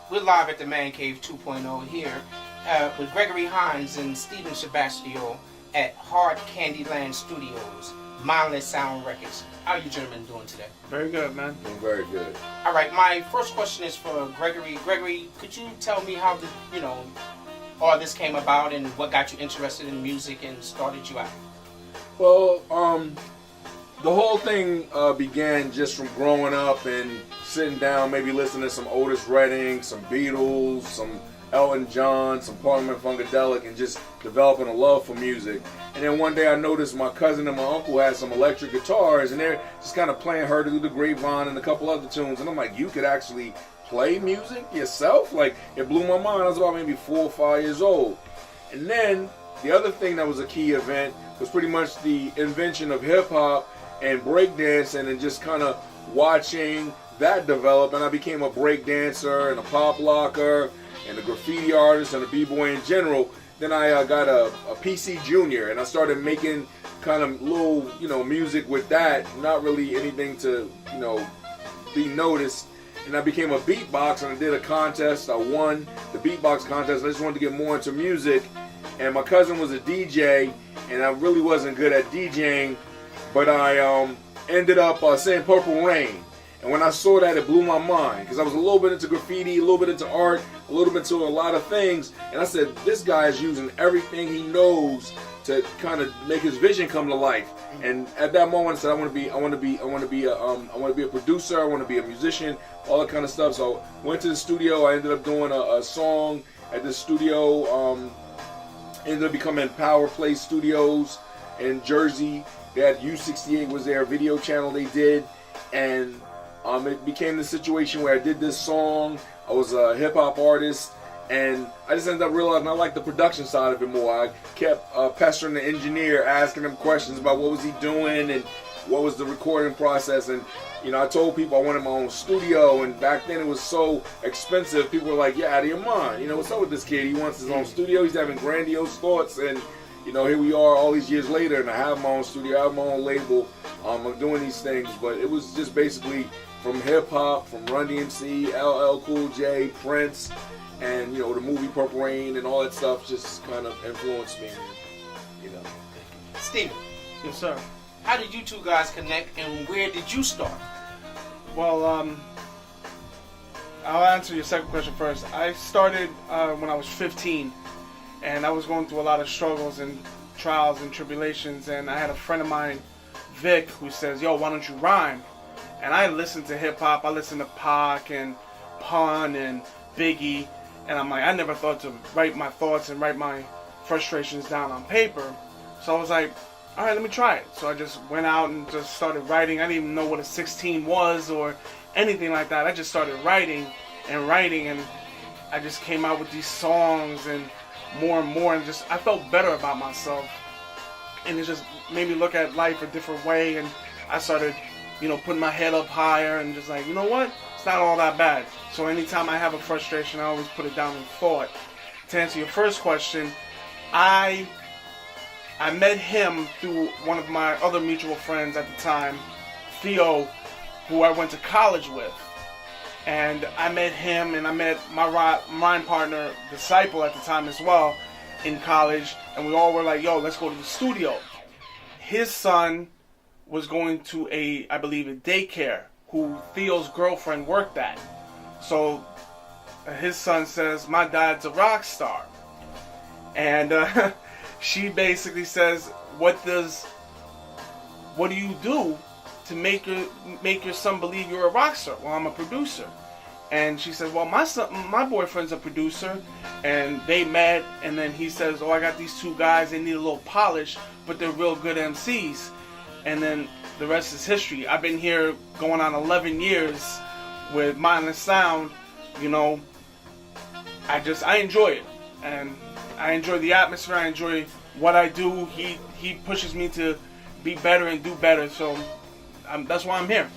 We're live at the Man Cave 2.0 here with Gregory Hines and Stephen Sebastio at Hard Candyland Studios, Mindless Sound Records. How are you gentlemen doing today? Very good, man. Doing very good. All right, my first question is for Gregory. Gregory, could you tell me how all this came about and what got you interested in music and started you out? Well, the whole thing began just from growing up and sitting down, maybe listening to some Otis Redding, some Beatles, some Elton John, some Parliament Funkadelic, and just developing a love for music. And then one day I noticed my cousin and my uncle had some electric guitars, and they're just kind of playing Heard It Through the Grapevine and a couple other tunes. And I'm like, you could actually play music yourself? Like, it blew my mind. I was about maybe 4 or 5 years old. And then the other thing that was a key event was pretty much the invention of hip-hop and breakdancing, and just kind of watching that develop. And I became a breakdancer and a pop locker and a graffiti artist and a b-boy in general. Then I got a PC Junior, and I started making kind of little, music with that. Not really anything to, be noticed. And I became a beatboxer, and I did a contest. I won the beatbox contest. I just wanted to get more into music. And my cousin was a DJ, and I really wasn't good at DJing. But I ended up saying Purple Rain. And when I saw that, it blew my mind, because I was a little bit into graffiti, a little bit into art, a little bit into a lot of things. And I said, this guy is using everything he knows to kind of make his vision come to life. And at that moment, I said, I want to be a producer. I want to be a musician, all that kind of stuff. So I went to the studio. I ended up doing a song at the studio. Ended up becoming Power Play Studios in Jersey. They had U68 was their video channel they did, and it became the situation where I did this song. I was a hip hop artist, and I just ended up realizing I liked the production side of it more. I kept pestering the engineer, asking him questions about what was he doing and what was the recording process. And I told people I wanted my own studio, and back then it was so expensive. People were like, "You're out of your mind. What's up with this kid? He wants his own studio. He's having grandiose thoughts." And here we are all these years later, and I have my own studio, I have my own label. I'm doing these things, but it was just basically from hip hop, from Run DMC, LL Cool J, Prince, and the movie Purple Rain and all that stuff just kind of influenced me. Steven. Yes, sir. How did you two guys connect, and where did you start? Well, I'll answer your second question first. I started when I was 15, and I was going through a lot of struggles and trials and tribulations, and I had a friend of mine, Vic, who says, "Yo, why don't you rhyme?" And I listened to hip-hop. I listened to Pac and Pun and Biggie, and I'm like, I never thought to write my thoughts and write my frustrations down on paper. So I was like, all right, let me try it. So I just went out and just started writing. I didn't even know what a 16 was or anything like that. I just started writing, and I just came out with these songs and more, and just I felt better about myself. And it just made me look at life a different way, and I started, putting my head up higher and just like, you know what? It's not all that bad. So anytime I have a frustration, I always put it down in thought. To answer your first question, I met him through one of my other mutual friends at the time, Theo, who I went to college with. And I met him, and I met my rhyme partner, Disciple, at the time as well, in college. And we all were like, yo, let's go to the studio. His son was going to I believe a daycare who Theo's girlfriend worked at. So his son says, my dad's a rock star. And she basically says, what do you do to make your son believe you're a rock star? Well, I'm a producer. And she says, well, my boyfriend's a producer. And they met, and then he says, I got these two guys, they need a little polish, but they're real good MCs. And then the rest is history. I've been here going on 11 years with Mindless Sound. I enjoy it. And I enjoy the atmosphere. I enjoy what I do. He pushes me to be better and do better. So that's why I'm here.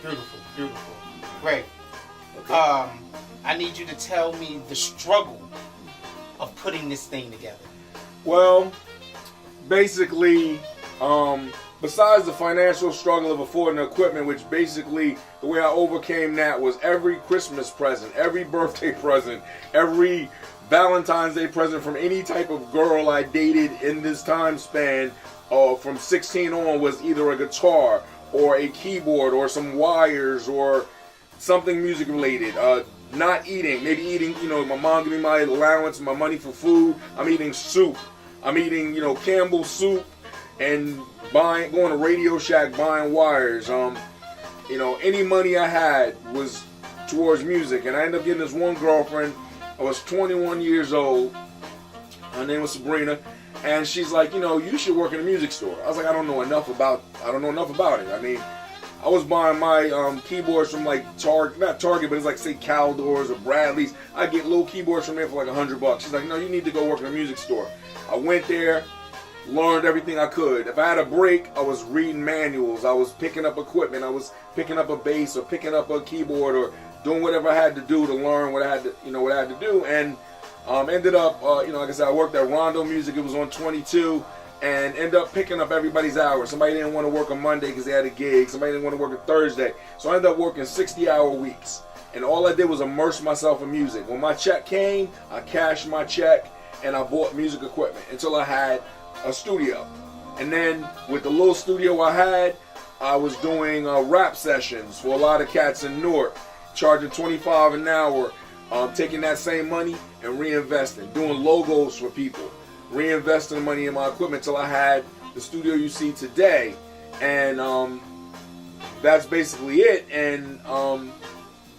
Beautiful. Great. Okay. I need you to tell me the struggle of putting this thing together. Well, basically, the besides the financial struggle of affording equipment, which basically the way I overcame that was every Christmas present, every birthday present, every Valentine's Day present from any type of girl I dated in this time span, from 16 on, was either a guitar or a keyboard or some wires or something music related. Not eating, maybe eating, my mom gave me my allowance, my money for food. I'm eating soup. I'm eating, Campbell's soup and going to Radio Shack buying wires. Any money I had was towards music, and I ended up getting this one girlfriend. I was 21 years old. Her name was Sabrina, and she's like, you should work in a music store. I was like, I don't know enough about it. I mean, I was buying my keyboards from like not Target, but it's like say Caldors or Bradley's. I get little keyboards from there for like $100. She's like, no, you need to go work in a music store. I went there, learned everything I could. If I had a break, I was reading manuals. I was picking up equipment. I was picking up a bass or picking up a keyboard or doing whatever I had to do to learn what I had to do. And ended up, like I said, I worked at Rondo Music. It was on 22. And end up picking up everybody's hours. Somebody didn't want to work on Monday because they had a gig. Somebody didn't want to work on Thursday. So I ended up working 60-hour weeks. And all I did was immerse myself in music. When my check came, I cashed my check and I bought music equipment until I had a studio. And then with the little studio I had, I was doing rap sessions for a lot of cats in Newark, charging $25 an hour, taking that same money and reinvesting, doing logos for people, reinvesting the money in my equipment till I had the studio you see today. And that's basically it. And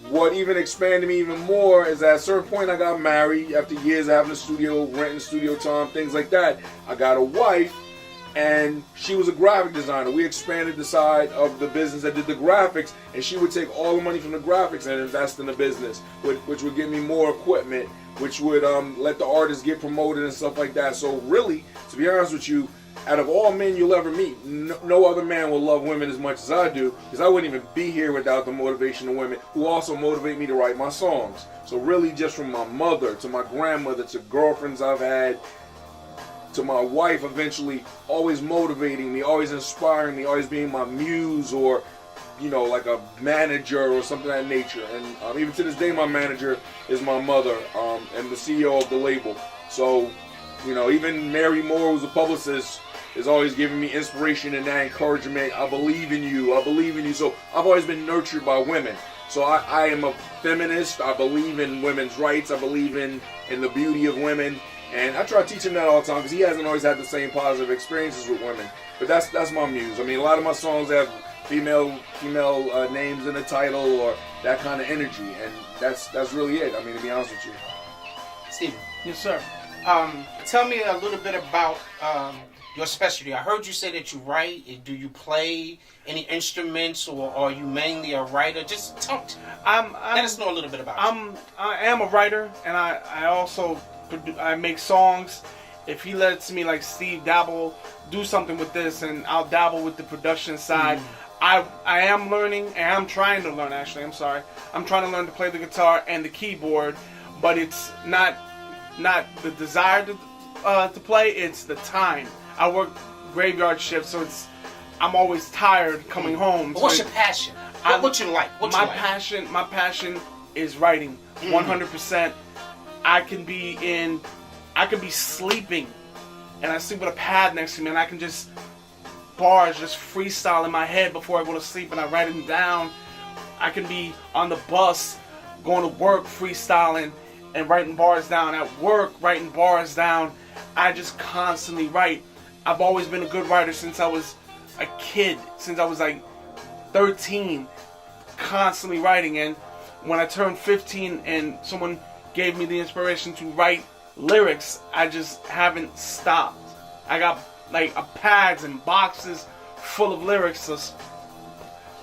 what even expanded me even more is at a certain point I got married after years of having a studio, renting studio time, things like that. I got a wife, and she was a graphic designer. We expanded the side of the business that did the graphics, and she would take all the money from the graphics and invest in the business, which would give me more equipment, which would let the artists get promoted and stuff like that. So really, to be honest with you, out of all men you'll ever meet, no other man will love women as much as I do, because I wouldn't even be here without the motivation of women who also motivate me to write my songs. So really, just from my mother to my grandmother to girlfriends I've had to my wife eventually, always motivating me, always inspiring me, always being my muse or like a manager or something of that nature. And even to this day, my manager is my mother and the CEO of the label. So even Mary Moore, who's a publicist, is always giving me inspiration and that encouragement. I believe in you. I believe in you. So I've always been nurtured by women. So I am a feminist. I believe in women's rights. I believe in the beauty of women. And I try to teach him that all the time because he hasn't always had the same positive experiences with women. But that's my muse. I mean, a lot of my songs have female names in the title or that kind of energy. And that's really it. I mean, to be honest with you. Steven. Yes, sir. Tell me a little bit about your specialty. I heard you say that you write. Do you play any instruments, or are you mainly a writer? Just let us know a little bit about you. I am a writer, and I also I make songs. If he lets me, like Steve, do something with this, and I'll dabble with the production side. I am learning, and I'm trying to learn. Actually, I'm sorry. I'm trying to learn to play the guitar and the keyboard, but it's not the desire to play. It's the time. I work graveyard shifts, so I'm always tired coming home. But what's your passion? What you like? My passion is writing. 100%. I can be sleeping, and I sleep with a pad next to me, and I can just freestyle in my head before I go to sleep, and I write them down. I can be on the bus going to work freestyling and writing bars down. At work, writing bars down. I just constantly write. I've always been a good writer since I was a kid, since I was like 13, constantly writing. And when I turned 15 and someone gave me the inspiration to write lyrics, I just haven't stopped. I got like pads and boxes full of lyrics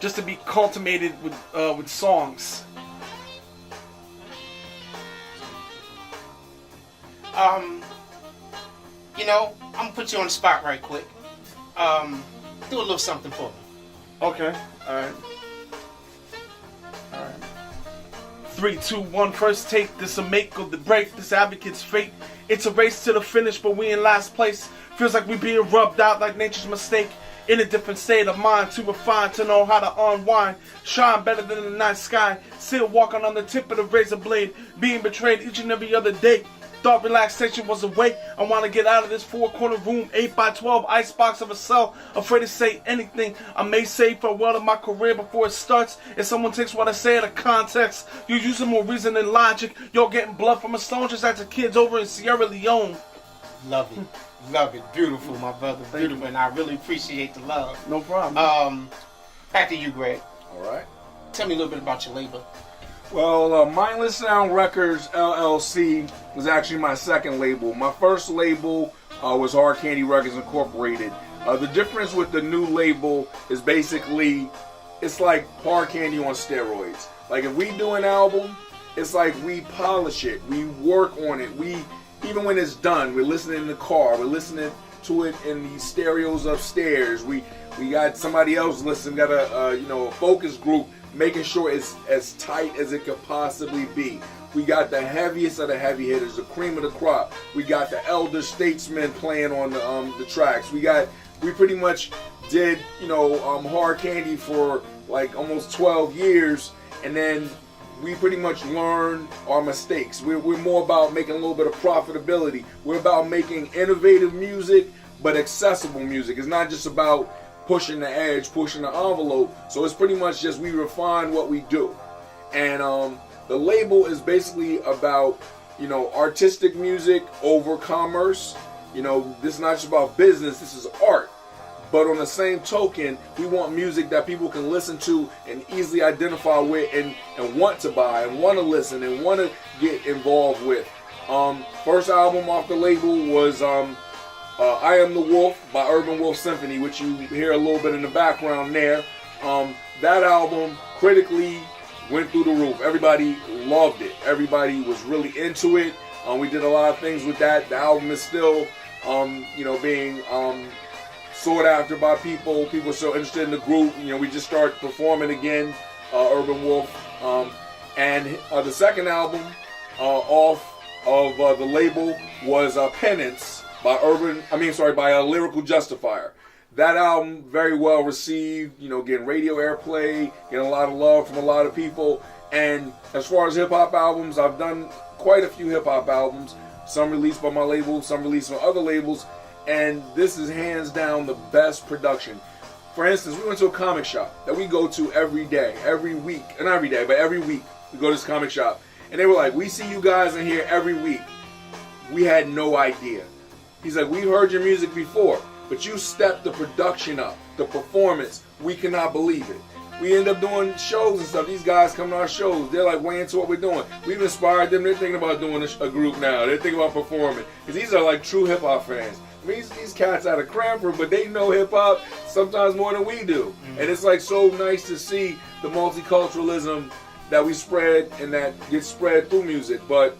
just to be cultivated with songs. I'm gonna put you on the spot right quick. Do a little something for me. Okay, alright. 3, 2, 1, first take. This a make or the break. This advocate's fate. It's a race to the finish, but we in last place. Feels like we being rubbed out like nature's mistake. In a different state of mind, too refined to know how to unwind. Shine better than the night sky. Still walking on the tip of the razor blade. Being betrayed each and every other day. Thought relaxation was a way. I want to get out of this 4-corner room, 8x12 icebox of a cell. Afraid to say anything. I may say farewell to my career before it starts. If someone takes what I say out of context, you're using more reason than logic. You're getting blood from a stone just as the kids over in Sierra Leone. Love it. Love it. Beautiful, my brother. Beautiful. And I really appreciate the love. No problem. Back to you, Greg. All right. Tell me a little bit about your label. Well, Mindless Sound Records LLC was actually my second label. My first label was Hard Candy Records Incorporated. The difference with the new label is basically it's like Hard Candy on steroids. Like if we do an album, it's like we polish it, we work on it. Even when it's done, we're listening in the car, we're listening to it in the stereos upstairs. We got somebody else listening, got a focus group, making sure it's as tight as it could possibly be. We got the heaviest of the heavy hitters, the cream of the crop. We got the elder statesmen playing on the tracks. We pretty much did Hard Candy for like almost 12 years, and then we pretty much learned our mistakes. We're more about making a little bit of profitability. We're about making innovative music, but accessible music. It's not just about pushing the edge, pushing the envelope. So it's pretty much just we refine what we do. And the label is basically about, artistic music over commerce. This is not just about business, this is art. But on the same token, we want music that people can listen to and easily identify with and want to buy and want to listen and want to get involved with. First album off the label was I Am the Wolf by Urban Wolf Symphony, which you hear a little bit in the background there. That album critically went through the roof. Everybody loved it. Everybody was really into it. We did a lot of things with that. The album is still, being sought after by people. People are so interested in the group. We just started performing again, Urban Wolf. And the second album off of the label was Penance by Lyrical Justifier. That album very well received, getting radio airplay, getting a lot of love from a lot of people. And as far as hip hop albums, I've done quite a few hip hop albums. Some released by my label, some released from other labels. And this is hands down the best production. For instance, we went to a comic shop that we go to every day, every week. Not every day, but every week we go to this comic shop. And they were like, we see you guys in here every week. We had no idea. He's like, we've heard your music before, but you stepped the production up, the performance. We cannot believe it. We end up doing shows and stuff. These guys come to our shows. They're like way into what we're doing. We've inspired them. They're thinking about doing a group now. They're thinking about performing. Because these are like true hip-hop fans. I mean, these cats out of Cranford, but they know hip-hop sometimes more than we do. Mm-hmm. And it's like so nice to see the multiculturalism that we spread and that gets spread through music. But,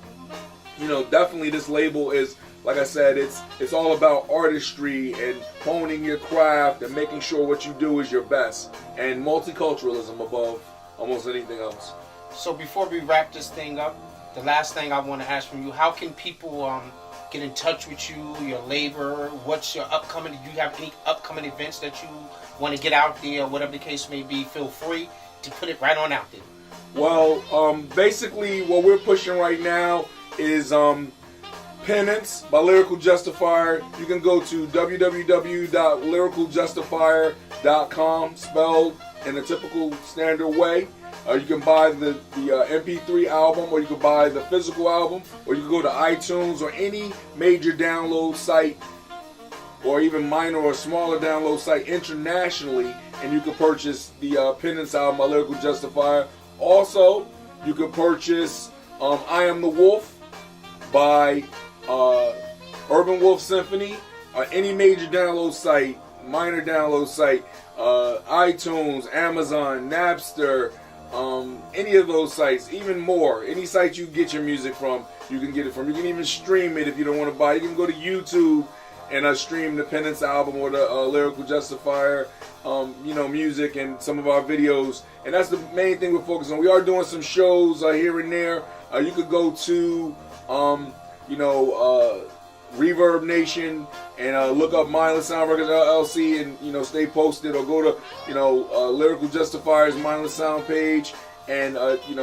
definitely this label is, like I said, it's all about artistry and honing your craft and making sure what you do is your best. And multiculturalism above almost anything else. So before we wrap this thing up, the last thing I want to ask from you, how can people get in touch with you, your labor? What's your upcoming, do you have any upcoming events that you want to get out there, whatever the case may be? Feel free to put it right on out there. Well, basically what we're pushing right now is Penance by Lyrical Justifier. You can go to www.lyricaljustifier.com, spelled in a typical standard way. You can buy the MP3 album, or you can buy the physical album, or you can go to iTunes or any major download site, or even minor or smaller download site internationally, and you can purchase the Penance album by Lyrical Justifier. Also, you can purchase I Am the Wolf by Urban Wolf Symphony, any major download site, minor download site, iTunes, Amazon, Napster, any of those sites, even more. Any site you get your music from, you can get it from. You can even stream it if you don't want to buy it. You can go to YouTube and stream the Penance album or the Lyrical Justifier, music and some of our videos. And that's the main thing we're focused on. We are doing some shows here and there. You could go to Reverb Nation, and look up Mindless Sound Records LLC, and stay posted, or go to Lyrical Justifier's Mindless Sound page, and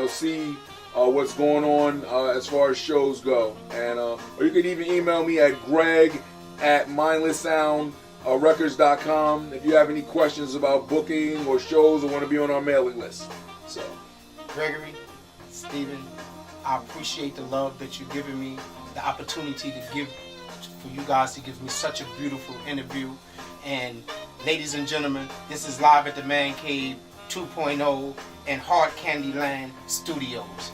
see what's going on as far as shows go. And or you can even email me at greg@mindlesssoundrecords.com if you have any questions about booking or shows or want to be on our mailing list. So, Gregory, Stephen, I appreciate the love that you've given me, the opportunity for you guys to give me such a beautiful interview. And ladies and gentlemen, this is live at the Man Cave 2.0 and Hard Candy Land Studios,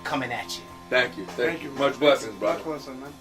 coming at you. Thank you. Much blessings, brother. Much blessings, man.